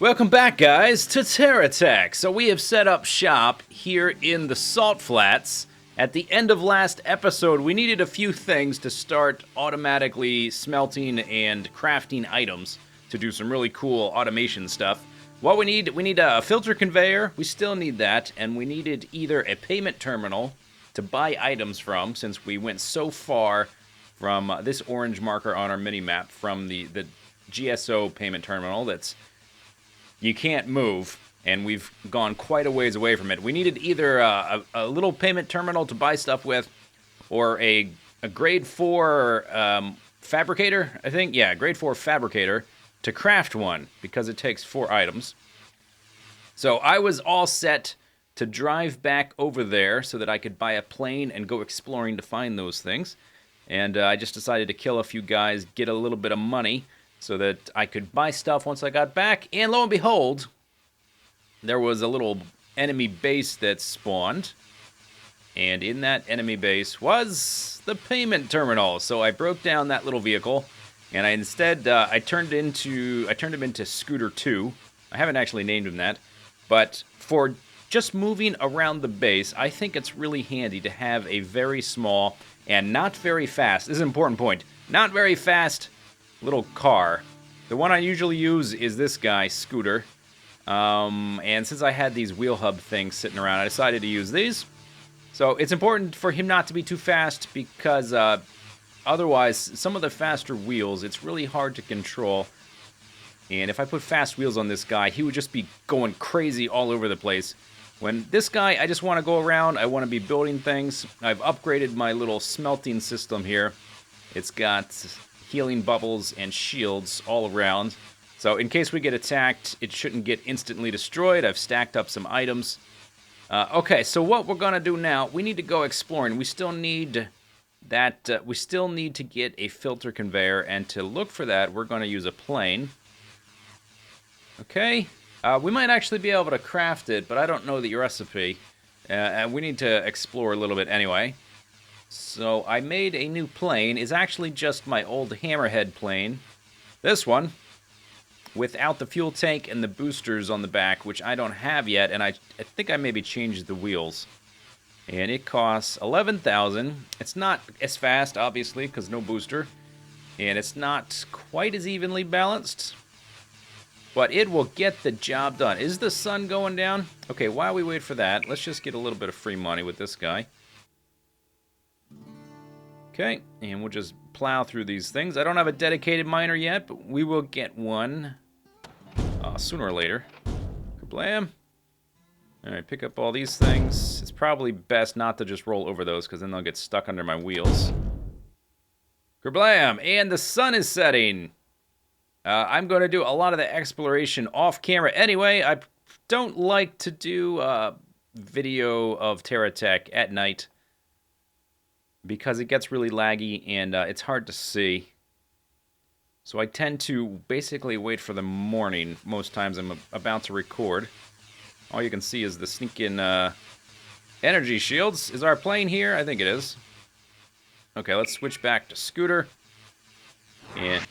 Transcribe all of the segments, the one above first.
Welcome back, guys, to TerraTech. So we have set up shop here in the Salt Flats. At the end of last episode, we needed a few things to start automatically smelting and crafting items to do some really cool automation stuff. What we need a filter conveyor. We still need that, and we needed either a payment terminal to buy items from, since we went so far from this orange marker on our mini-map from the GSO payment terminal that's you can't move, and we've gone quite a ways away from it. We needed either a little payment terminal to buy stuff with, or a grade 4 fabricator, I think. Yeah, grade 4 fabricator to craft one, because it takes 4 items. So I was all set to drive back over there so that I could buy a plane and go exploring to find those things. And I just decided to kill a few guys, get a little bit of money, so that I could buy stuff once I got back. And lo and behold, there was a little enemy base that spawned. And in that enemy base was the payment terminal. So I broke down that little vehicle, and I instead I turned him into Scooter 2. I haven't actually named him that, but for just moving around the base, I think it's really handy to have a very small and not very fast. This is an important point. Not very fast little car. The one I usually use is this guy, Scooter. And since I had these wheel hub things sitting around, I decided to use these. So it's important for him not to be too fast, because otherwise, some of the faster wheels, it's really hard to control. And if I put fast wheels on this guy, he would just be going crazy all over the place. When this guy, I just want to go around, I want to be building things. I've upgraded my little smelting system here. It's got healing bubbles and shields all around. So in case we get attacked, it shouldn't get instantly destroyed. I've stacked up some items. Okay, so what we're gonna do now, we need to go exploring. We still need that. We still need to get a filter conveyor, and to look for that, we're gonna use a plane. Okay, we might actually be able to craft it, but I don't know the recipe. And we need to explore a little bit anyway. So I made a new plane. It's actually just my old hammerhead plane. This one, without the fuel tank and the boosters on the back, which I don't have yet, and I think I maybe changed the wheels. And it costs 11,000. It's not as fast, obviously, because no booster. And it's not quite as evenly balanced. But it will get the job done. Is the sun going down? Okay, while we wait for that, let's just get a little bit of free money with this guy. Okay, and we'll just plow through these things. I don't have a dedicated miner yet, but we will get one sooner or later. Kablam. Alright, pick up all these things. It's probably best not to just roll over those, because then they'll get stuck under my wheels. Kablam! And the sun is setting! I'm going to do a lot of the exploration off camera anyway. I don't like to do video of TerraTech at night, because it gets really laggy and it's hard to see. So I tend to basically wait for the morning most times I'm about to record. All you can see is the sneaking energy shields. Is our plane here? I think it is. Okay, let's switch back to Scooter. And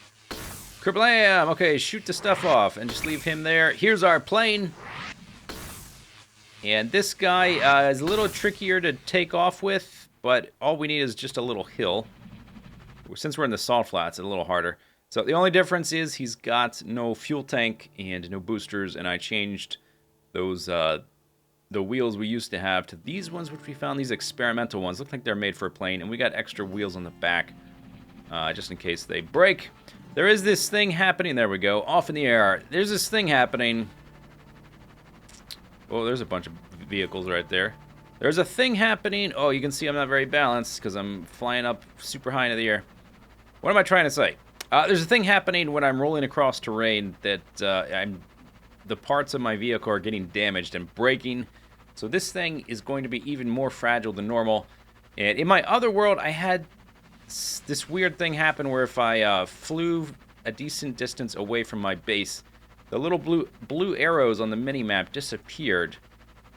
kablam! Okay, shoot the stuff off and just leave him there. Here's our plane. And this guy is a little trickier to take off with, but all we need is just a little hill. Since we're in the Salt Flats, it's a little harder. So the only difference is he's got no fuel tank and no boosters, and I changed those the wheels we used to have to these ones, which we found, these experimental ones. Look like they're made for a plane, and we got extra wheels on the back, just in case they break. There is this thing happening. There we go. Off in the air. There's this thing happening. Oh, there's a bunch of vehicles right there. There's a thing happening. Oh, you can see I'm not very balanced because I'm flying up super high into the air. What am I trying to say? There's a thing happening when I'm rolling across terrain that the parts of my vehicle are getting damaged and breaking. So this thing is going to be even more fragile than normal. And in my other world, I had this weird thing happen where if I flew a decent distance away from my base, the little blue arrows on the mini-map disappeared.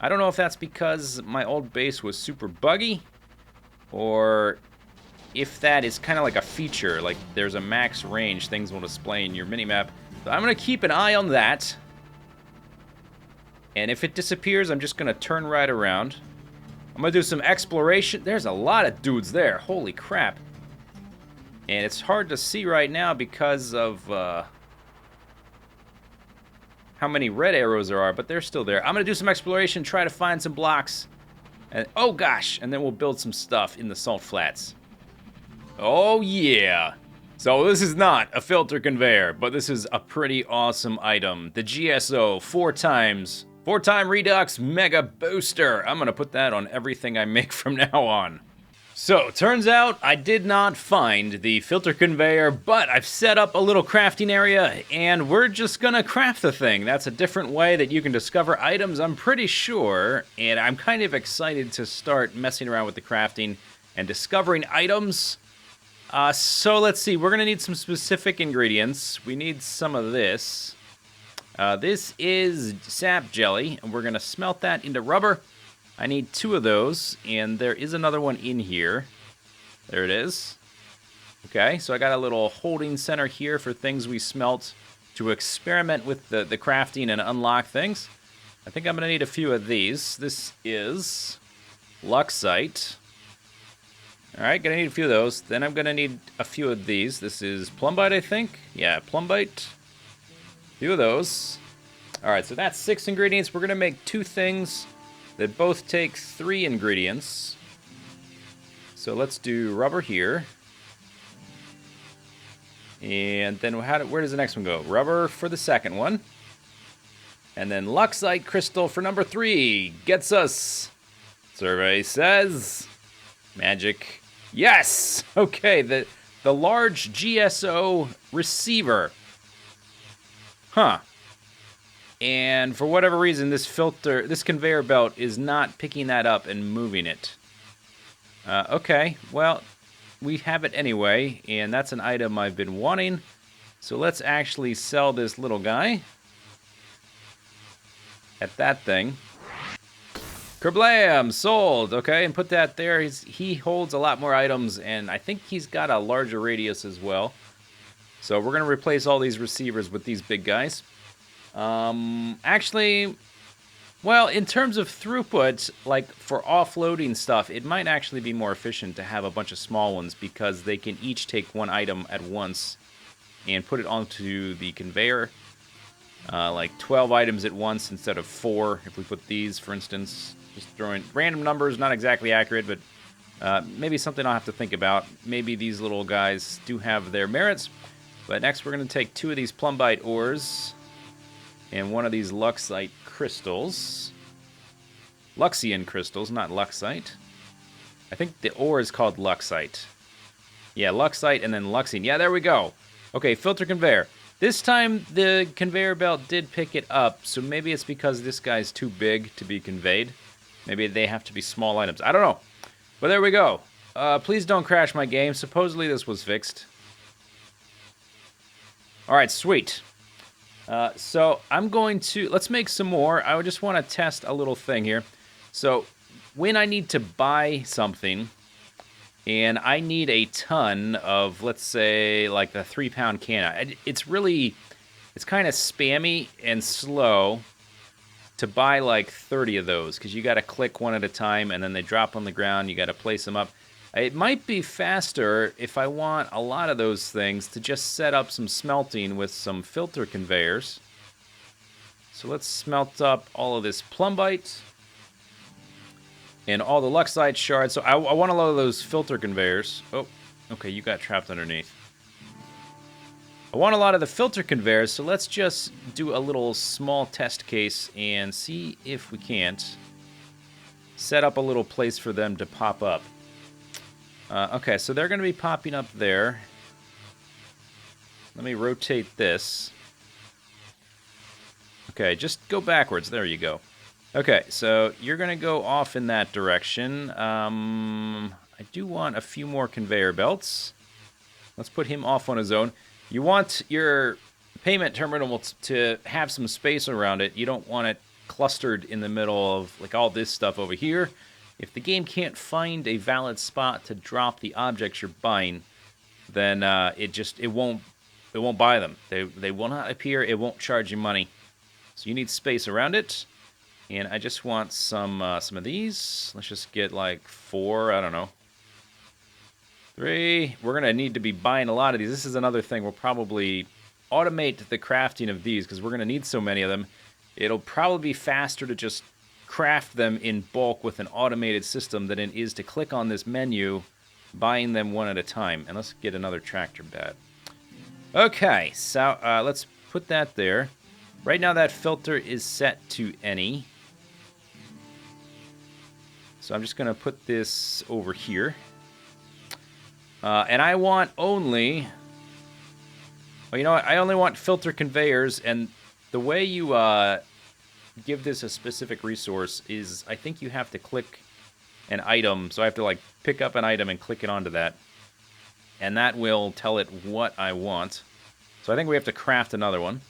I don't know if that's because my old base was super buggy, or if that is kind of like a feature, like there's a max range things will display in your minimap. So I'm going to keep an eye on that. And if it disappears, I'm just going to turn right around. I'm going to do some exploration. There's a lot of dudes there. Holy crap. And it's hard to see right now because of how many red arrows there are, but they're still there. I'm going to do some exploration, try to find some blocks. And, oh gosh, and then we'll build some stuff in the salt flats. Oh yeah. So this is not a filter conveyor, but this is a pretty awesome item. The GSO 4x Redux Mega Booster. I'm gonna put that on everything I make from now on. So, turns out I did not find the filter conveyor, but I've set up a little crafting area, and we're just gonna craft the thing. That's a different way that you can discover items, I'm pretty sure, and I'm kind of excited to start messing around with the crafting and discovering items. So let's see, we're gonna need some specific ingredients. We need some of this. This is sap jelly, and we're gonna smelt that into rubber. I need 2 of those, and there is another one in here. There it is. Okay, so I got a little holding center here for things we smelt to experiment with the crafting and unlock things. I think I'm going to need a few of these. This is luxite. Alright, going to need a few of those. Then I'm going to need a few of these. This is plumbite, I think. Yeah, plumbite. A few of those. Alright, so that's 6 ingredients. We're going to make 2 things that both take 3 ingredients. So let's do rubber here. And then where does the next one go? Rubber for the second one. And then luxite crystal for number 3. Gets us, survey says, magic. Yes! Okay, the large GSO receiver. Huh. And for whatever reason, this conveyor belt is not picking that up and moving it. Okay, well, we have it anyway, and that's an item I've been wanting. So let's actually sell this little guy at that thing. Kerblam! Sold! Okay, and put that there. He holds a lot more items, and I think he's got a larger radius as well. So we're going to replace all these receivers with these big guys. Actually, well, in terms of throughput, like for offloading stuff, it might actually be more efficient to have a bunch of small ones because they can each take 1 item at once and put it onto the conveyor. Like 12 items at once instead of 4. If we put these, for instance, just throwing random numbers, not exactly accurate, but maybe something I'll have to think about. Maybe these little guys do have their merits. But next we're going to take 2 of these plumbite ores and 1 of these luxite crystals. Luxian crystals, not luxite. I think the ore is called luxite. Yeah, luxite and then luxine. Yeah, there we go. Okay, filter conveyor. This time the conveyor belt did pick it up, so maybe it's because this guy's too big to be conveyed. Maybe they have to be small items. I don't know. But there we go. Please don't crash my game. Supposedly this was fixed. Alright, sweet. So I'm going to, let's make some more. I just want to test a little thing here. So when I need to buy something and I need a ton of, let's say, like the 3-pound can, it's kind of spammy and slow to buy like 30 of those because you got to click one at a time and then they drop on the ground. You got to place them up. It might be faster if I want a lot of those things to just set up some smelting with some filter conveyors. So let's smelt up all of this plumbite and all the luxite shards. So I want a lot of those filter conveyors. Oh, okay, you got trapped underneath. I want a lot of the filter conveyors, so let's just do a little small test case and see if we can't set up a little place for them to pop up. Okay, so they're going to be popping up there. Let me rotate this. Okay, just go backwards. There you go. Okay, so you're going to go off in that direction. I do want a few more conveyor belts. Let's put him off on his own. You want your payment terminal to have some space around it. You don't want it clustered in the middle of like all this stuff over here. If the game can't find a valid spot to drop the objects you're buying, then it won't buy them. They will not appear. It won't charge you money. So you need space around it. And I just want some of these. Let's just get like 4, I don't know. 3. We're going to need to be buying a lot of these. This is another thing. We'll probably automate the crafting of these because we're going to need so many of them. It'll probably be faster to just craft them in bulk with an automated system than it is to click on this menu, buying them one at a time. And let's get another tractor bed. Okay, so let's put that there. Right now that filter is set to any. So I'm just going to put this over here. And I want only... Well, you know what? I only want filter conveyors, and the way you give this a specific resource is I think you have to click an item. So I have to like pick up an item and click it onto that. And that will tell it what I want. So I think we have to craft another one.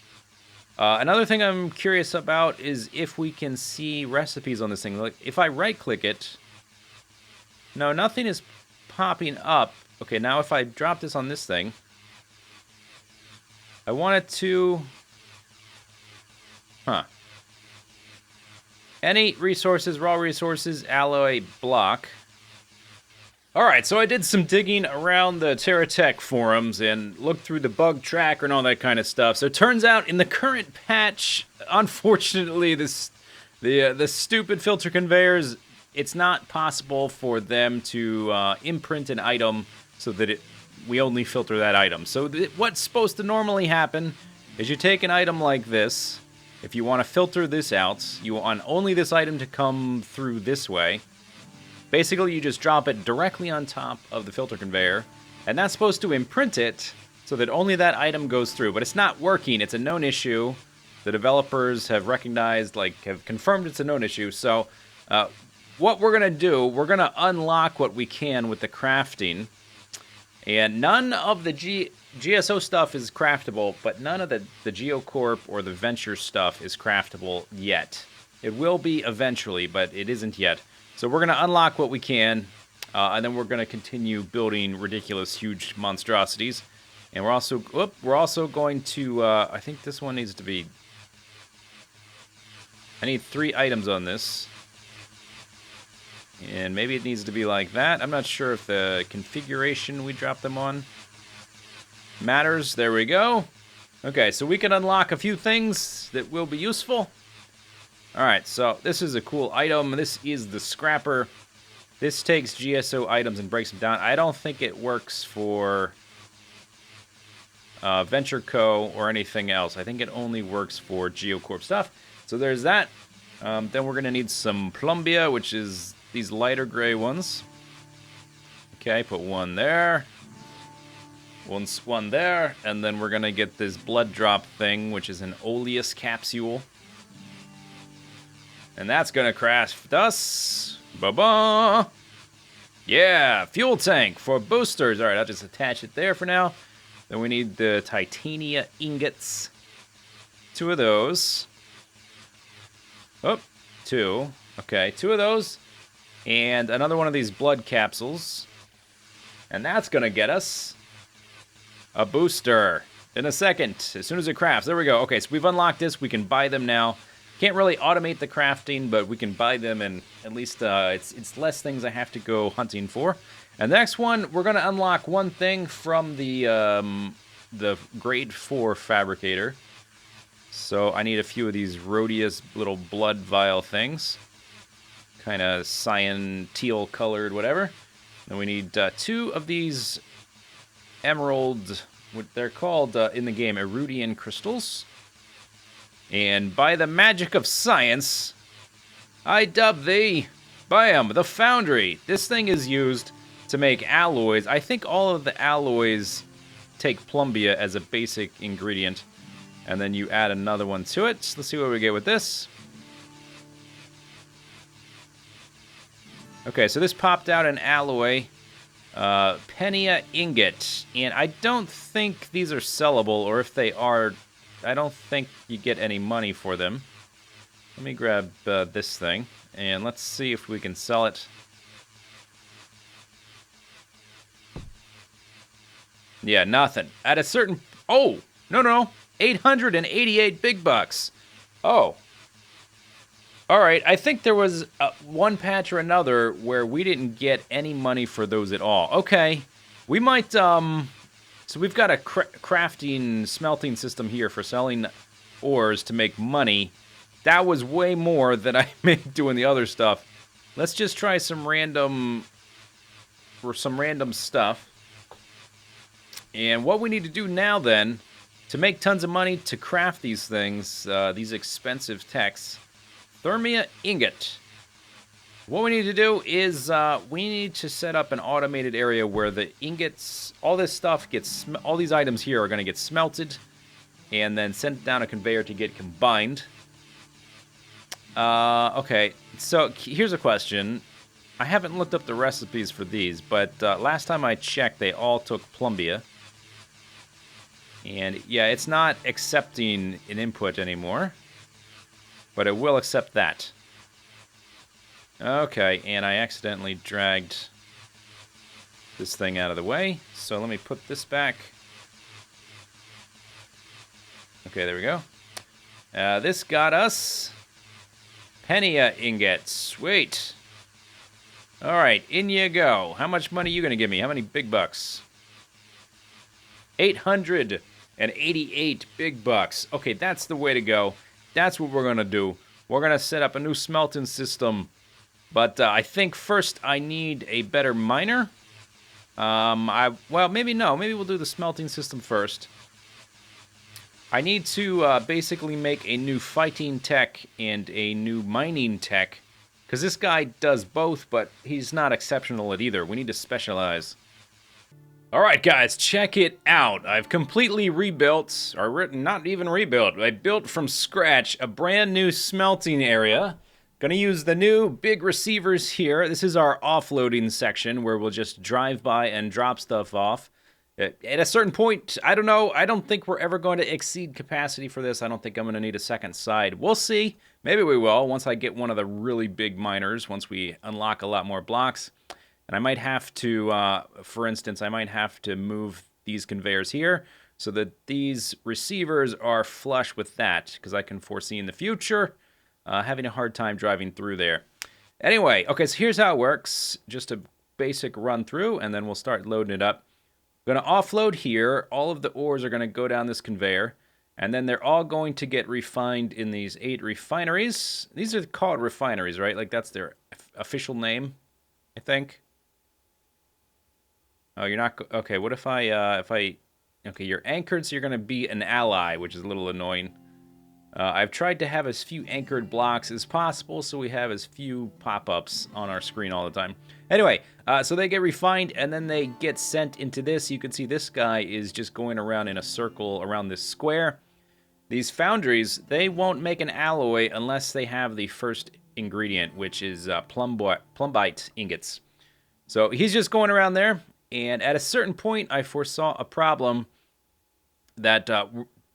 Another thing I'm curious about is if we can see recipes on this thing. Like if I right-click it, no, nothing is popping up. Okay, now if I drop this on this thing, I want it to... Any resources, raw resources, alloy, block. Alright, so I did some digging around the TerraTech forums and looked through the bug tracker and all that kind of stuff. So it turns out in the current patch, unfortunately, the stupid filter conveyors, it's not possible for them to imprint an item so that we only filter that item. So what's supposed to normally happen is you take an item like this. If you want to filter this out, you want only this item to come through this way. Basically, you just drop it directly on top of the filter conveyor, and that's supposed to imprint it so that only that item goes through. But it's not working. It's a known issue. The developers have recognized, have confirmed it's a known issue. So what we're going to do, we're going to unlock what we can with the crafting. And none of the GSO stuff is craftable, but none of the GeoCorp or the Venture stuff is craftable yet. It will be eventually, but it isn't yet. So we're going to unlock what we can, and then we're going to continue building ridiculous, huge monstrosities. And we're also going to, I think this one needs to be, I need 3 items on this. And maybe it needs to be like that. I'm not sure if the configuration we drop them on matters. There we go. Okay, so we can unlock a few things that will be useful. Alright, so this is a cool item. This is the scrapper. This takes GSO items and breaks them down. I don't think it works for Venture Co. or anything else. I think it only works for GeoCorp stuff. So there's that. Then we're going to need some plumbia, which is these lighter gray ones. Okay, put one there. One there. And then we're going to get this blood drop thing, which is an oleous capsule. And that's going to craft us. Ba-ba! Yeah, fuel tank for boosters. All right, I'll just attach it there for now. Then we need the titania ingots. 2 of those. Oh, 2. Okay, 2 of those. And another one of these blood capsules. And that's going to get us a booster in a second, as soon as it crafts. There we go. Okay, so we've unlocked this. We can buy them now. Can't really automate the crafting, but we can buy them, and at least it's less things I have to go hunting for. And the next one, we're going to unlock one thing from the grade 4 fabricator. So I need a few of these Rhodius little blood vial things. Kind of cyan, teal colored, whatever. Then we need 2 of these emerald, what they're called in the game, Erudian crystals. And by the magic of science, I dub thee, bam, the foundry. This thing is used to make alloys. I think all of the alloys take plumbia as a basic ingredient. And then you add another one to it. Let's see what we get with this. Okay, so this popped out an alloy, Penia ingot, and I don't think these are sellable, or if they are, I don't think you get any money for them. Let me grab this thing, and let's see if we can sell it. Yeah, nothing. At a certain... Oh! No. 888 big bucks. Oh. Alright, I think there was one patch or another where we didn't get any money for those at all. Okay, we might, so we've got a crafting, smelting system here for selling ores to make money. That was way more than I made doing the other stuff. Let's just try some random stuff. And what we need to do now then, to make tons of money to craft these things, these expensive techs, Thermia ingot. What we need to do is we need to set up an automated area where the ingots, all this stuff gets, all these items here are going to get smelted and then sent down a conveyor to get combined. Okay, so here's a question. I haven't looked up the recipes for these, but last time I checked, they all took plumbia. And yeah, it's not accepting an input anymore, but it will accept that. Okay, and I accidentally dragged this thing out of the way, so let me put this back. Okay, there we go. This got us Penia ingots. Sweet. Alright, in you go. How much money are you going to give me? How many big bucks? 888 big bucks. Okay, that's the way to go. That's what we're going to do. We're going to set up a new smelting system. But I think first I need a better miner. Well, maybe no. Maybe we'll do the smelting system first. I need to basically make a new fighting tech and a new mining tech. Because this guy does both, but he's not exceptional at either. We need to specialize. Alright guys, check it out. I've completely rebuilt, or not even rebuilt, I built from scratch a brand new smelting area. Gonna use the new big receivers here. This is our offloading section where we'll just drive by and drop stuff off. At a certain point, I don't know, I don't think we're ever going to exceed capacity for this. I don't think I'm going to need a second side. We'll see. Maybe we will once I get one of the really big miners, once we unlock a lot more blocks. And I might have to, for instance, I might have to move these conveyors here so that these receivers are flush with that, because I can foresee in the future having a hard time driving through there. Anyway, okay, so here's how it works. Just a basic run through, and then we'll start loading it up. I'm going to offload here. All of the ores are going to go down this conveyor, and then they're all going to get refined in these 8 refineries. These are called refineries, right? Like, that's their official name, I think. Oh, you're not... Okay, what if I... Okay, you're anchored, so you're going to be an ally, which is a little annoying. I've tried to have as few anchored blocks as possible, so we have as few pop-ups on our screen all the time. Anyway, so they get refined, and then they get sent into this. You can see this guy is just going around in a circle around this square. These foundries, they won't make an alloy unless they have the first ingredient, which is plumbite ingots. So he's just going around there, and at a certain point, I foresaw a problem that...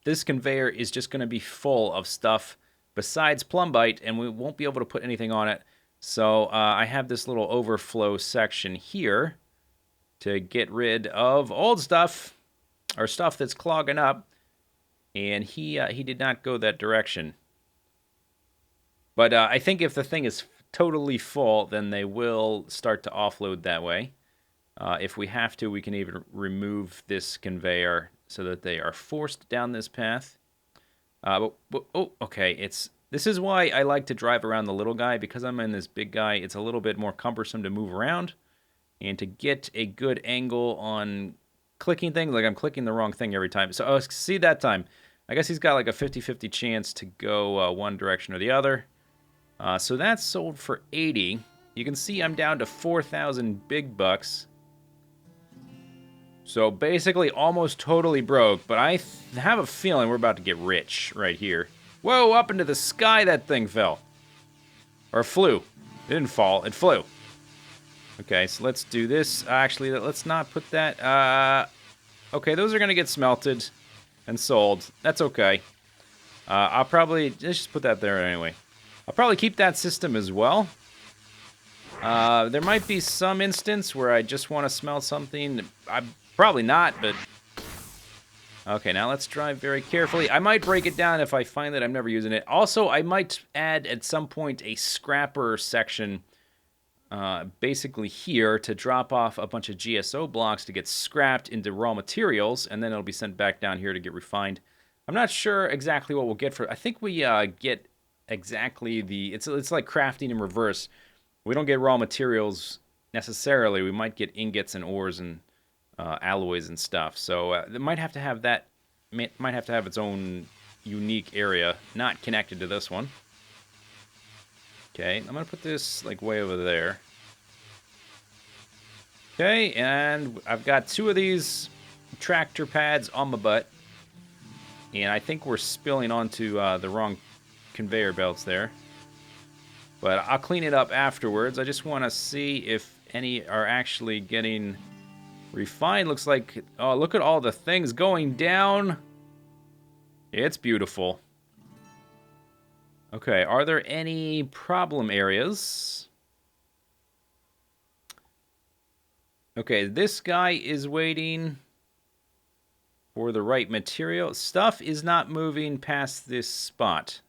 this conveyor is just going to be full of stuff besides plumbite, and we won't be able to put anything on it. So I have this little overflow section here to get rid of old stuff, or stuff that's clogging up. And he did not go that direction. But I think if the thing is totally full, then they will start to offload that way. If we have to, we can even remove this conveyor so that they are forced down this path. Oh, okay, this is why I like to drive around the little guy, because I'm in this big guy. It's a little bit more cumbersome to move around, and to get a good angle on clicking things, like I'm clicking the wrong thing every time. So, oh, see that time. I guess he's got like a 50-50 chance to go one direction or the other. So that's sold for 80. You can see I'm down to 4,000 big bucks. So basically almost totally broke, but I have a feeling we're about to get rich right here. Whoa, up into the sky that thing fell. Or flew. It didn't fall, it flew. Okay, so let's do this. Actually, let's not put that. Okay, those are going to get smelted and sold. That's okay. I'll probably, let's just put that there anyway. I'll probably keep that system as well. There might be some instance where I just want to smelt something. Probably not, but Okay, now let's drive very carefully. I might break it down if I find that I'm never using it. Also, I might add at some point a scrapper section basically here to drop off a bunch of GSO blocks to get scrapped into raw materials, and then it'll be sent back down here to get refined. I'm not sure exactly what we'll get for. I think we get exactly the. It's like crafting in reverse. We don't get raw materials necessarily. We might get ingots and ores and alloys and stuff. So it might have to have that. Might have to have its own unique area, not connected to this one. Okay, I'm gonna put this like way over there. Okay, and I've got 2 of these tractor pads on my butt. And I think we're spilling onto the wrong conveyor belts there. But I'll clean it up afterwards. I just want to see if any are actually getting refined. Looks like, oh, look at all the things going down. It's beautiful. Okay, are there any problem areas? Okay, this guy is waiting for the right material. Stuff is not moving past this spot.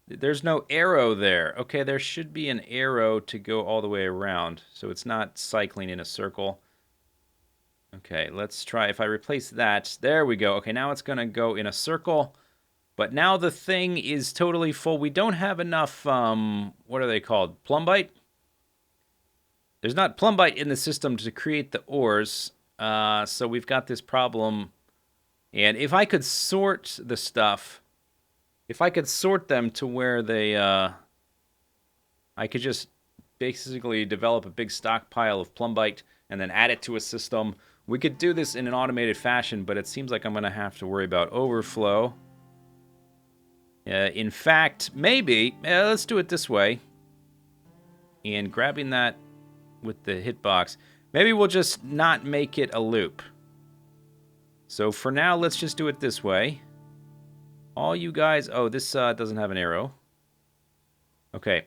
There's no arrow there. Okay, there should be an arrow to go all the way around, so it's not cycling in a circle. Okay, let's try. If I replace that, there we go. Okay, now it's going to go in a circle, but now the thing is totally full. We don't have enough, what are they called? Plumbite? There's not plumbite in the system to create the ores, so we've got this problem. And if I could sort the stuff, if I could sort them to where they, I could just basically develop a big stockpile of plumbite and then add it to a system. We could do this in an automated fashion, but it seems like I'm going to have to worry about overflow. In fact, maybe, let's do it this way. And grabbing that with the hitbox, maybe we'll just not make it a loop. So for now, let's just do it this way. All you guys, oh, this doesn't have an arrow. Okay,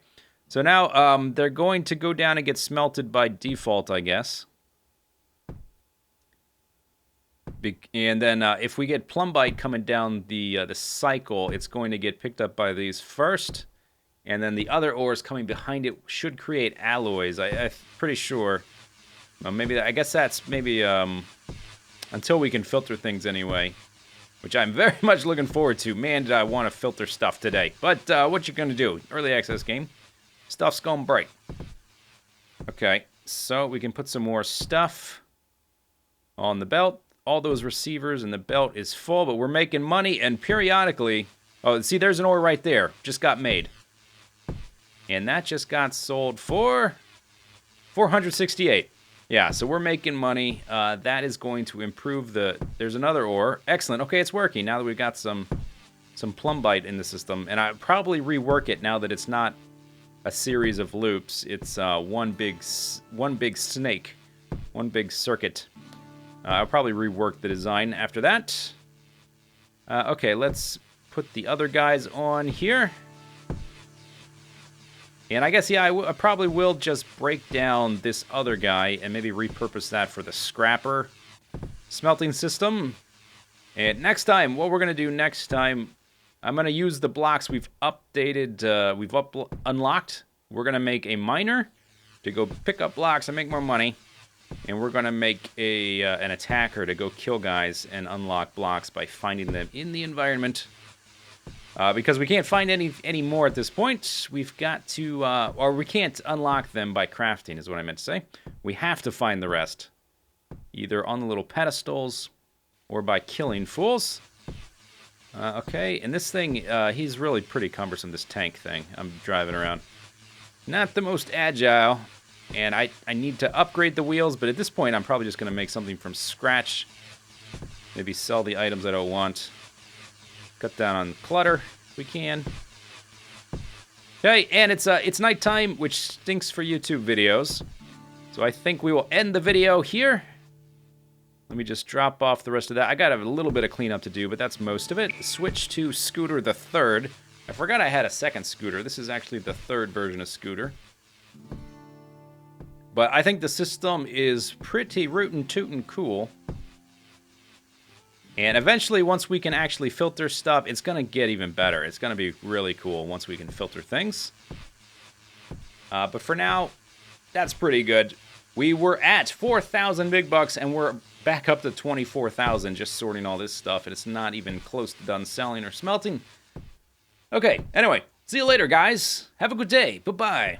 so now they're going to go down and get smelted by default, I guess. And then if we get plumbite coming down the cycle, it's going to get picked up by these first. And then the other ores coming behind it should create alloys. I'm pretty sure. Maybe I guess that's maybe until we can filter things anyway, which I'm very much looking forward to. Man, did I want to filter stuff today. But what you gonna do? Early access game. Stuff's gonna break. Okay, so we can put some more stuff on the belt. All those receivers and the belt is full, but we're making money, and periodically... Oh, see, there's an ore right there. Just got made. And that just got sold for 468. Yeah, so we're making money. That is going to improve the... There's another ore. Excellent. Okay, it's working now that we've got some plumbite in the system. And I'll probably rework it now that it's not a series of loops. It's one big snake. One big circuit. I'll probably rework the design after that. Okay, let's put the other guys on here. And I guess, yeah, I probably will just break down this other guy and maybe repurpose that for the scrapper smelting system. And next time, what we're going to do next time, I'm going to use the blocks we've updated, unlocked. We're going to make a miner to go pick up blocks and make more money. And we're going to make an attacker to go kill guys and unlock blocks by finding them in the environment. Because we can't find any more at this point. We've got to, or we can't unlock them by crafting is what I meant to say. We have to find the rest. Either on the little pedestals or by killing fools. Okay, and this thing, he's really pretty cumbersome, this tank thing I'm driving around. Not the most agile. And I need to upgrade the wheels, but at this point, I'm probably just going to make something from scratch. Maybe sell the items I don't want. Cut down on clutter if we can. Okay, and it's nighttime, which stinks for YouTube videos. So I think we will end the video here. Let me just drop off the rest of that. I got a little bit of cleanup to do, but that's most of it. Switch to Scooter the Third. I forgot I had a second Scooter. This is actually the third version of Scooter. But I think the system is pretty rootin' tootin' cool. And eventually, once we can actually filter stuff, it's going to get even better. It's going to be really cool once we can filter things. But for now, that's pretty good. We were at 4,000 big bucks, and we're back up to 24,000 just sorting all this stuff. And it's not even close to done selling or smelting. Okay, anyway, see you later, guys. Have a good day. Bye-bye.